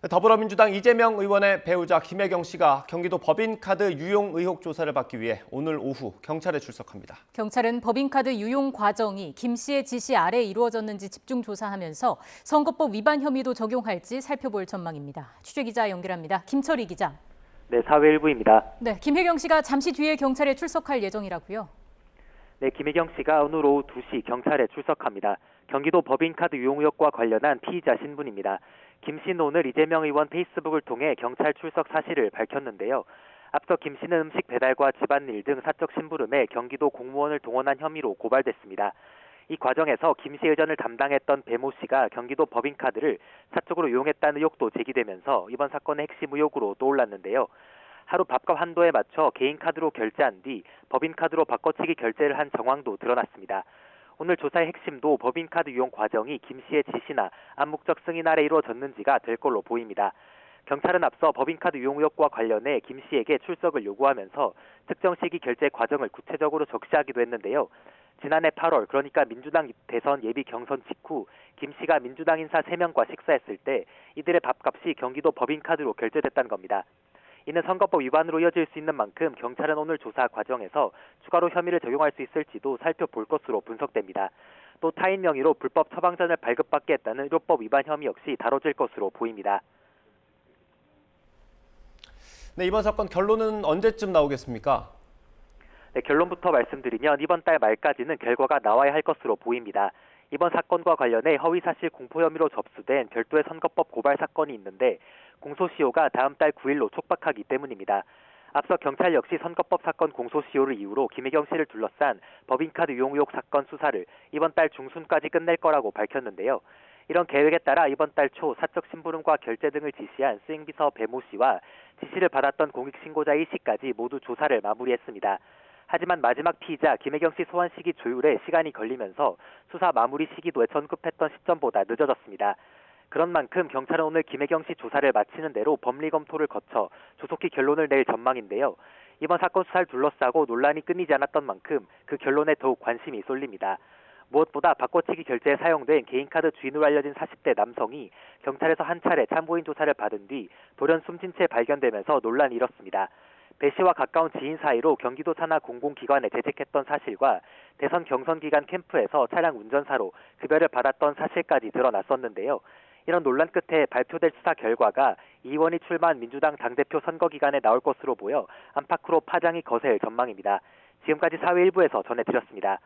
더불어민주당 이재명 의원의 배우자 김혜경 씨가 경기도 법인카드 유용 의혹 조사를 받기 위해 오늘 오후 경찰에 출석합니다. 경찰은 법인카드 유용 과정이 김 씨의 지시 아래 이루어졌는지 집중 조사하면서 선거법 위반 혐의도 적용할지 살펴볼 전망입니다. 취재기자 연결합니다. 김철희 기자. 네, 사회일부입니다. 네, 김혜경 씨가 잠시 뒤에 경찰에 출석할 예정이라고요? 네, 김혜경 씨가 오늘 오후 2시 경찰에 출석합니다. 경기도 법인카드 유용 의혹과 관련한 피의자 신분입니다. 김 씨는 오늘 이재명 의원 페이스북을 통해 경찰 출석 사실을 밝혔는데요. 앞서 김 씨는 음식 배달과 집안일 등 사적 심부름에 경기도 공무원을 동원한 혐의로 고발됐습니다. 이 과정에서 김 씨 의전을 담당했던 배모 씨가 경기도 법인카드를 사적으로 이용했다는 의혹도 제기되면서 이번 사건의 핵심 의혹으로 떠올랐는데요. 하루 밥값 한도에 맞춰 개인 카드로 결제한 뒤 법인카드로 바꿔치기 결제를 한 정황도 드러났습니다. 오늘 조사의 핵심도 법인카드 유용 과정이 김 씨의 지시나 암묵적 승인 아래 이루어졌는지가 될 걸로 보입니다. 경찰은 앞서 법인카드 유용 의혹과 관련해 김 씨에게 출석을 요구하면서 특정 시기 결제 과정을 구체적으로 적시하기도 했는데요. 지난해 8월, 그러니까 민주당 대선 예비 경선 직후 김 씨가 민주당 인사 3명과 식사했을 때 이들의 밥값이 경기도 법인카드로 결제됐다는 겁니다. 이는 선거법 위반으로 이어질 수 있는 만큼 경찰은 오늘 조사 과정에서 추가로 혐의를 적용할 수 있을지도 살펴볼 것으로 분석됩니다. 또 타인 명의로 불법 처방전을 발급받게 했다는 의료법 위반 혐의 역시 다뤄질 것으로 보입니다. 네, 이번 사건 결론은 언제쯤 나오겠습니까? 네, 결론부터 말씀드리면 이번 달 말까지는 결과가 나와야 할 것으로 보입니다. 이번 사건과 관련해 허위사실 공포 혐의로 접수된 별도의 선거법 고발 사건이 있는데 공소시효가 다음 달 9일로 촉박하기 때문입니다. 앞서 경찰 역시 선거법 사건 공소시효를 이유로 김혜경 씨를 둘러싼 법인카드 유용 의혹 사건 수사를 이번 달 중순까지 끝낼 거라고 밝혔는데요. 이런 계획에 따라 이번 달 초 사적 심부름과 결제 등을 지시한 수행비서 배모 씨와 지시를 받았던 공익신고자 A 씨까지 모두 조사를 마무리했습니다. 하지만 마지막 피의자 김혜경 씨 소환 시기 조율에 시간이 걸리면서 수사 마무리 시기도 예천급했던 시점보다 늦어졌습니다. 그런 만큼 경찰은 오늘 김혜경 씨 조사를 마치는 대로 법리 검토를 거쳐 조속히 결론을 낼 전망인데요. 이번 사건 수사를 둘러싸고 논란이 끊이지 않았던 만큼 그 결론에 더욱 관심이 쏠립니다. 무엇보다 바꿔치기 결제에 사용된 개인카드 주인으로 알려진 40대 남성이 경찰에서 한 차례 참고인 조사를 받은 뒤 돌연 숨진 채 발견되면서 논란이 일었습니다. 배 씨와 가까운 지인 사이로 경기도 산하 공공기관에 재직했던 사실과 대선 경선 기간 캠프에서 차량 운전사로 급여를 받았던 사실까지 드러났었는데요. 이런 논란 끝에 발표될 수사 결과가 이 의원이 출마한 민주당 당대표 선거 기간에 나올 것으로 보여 안팎으로 파장이 거셀 전망입니다. 지금까지 사회 일부에서 전해드렸습니다.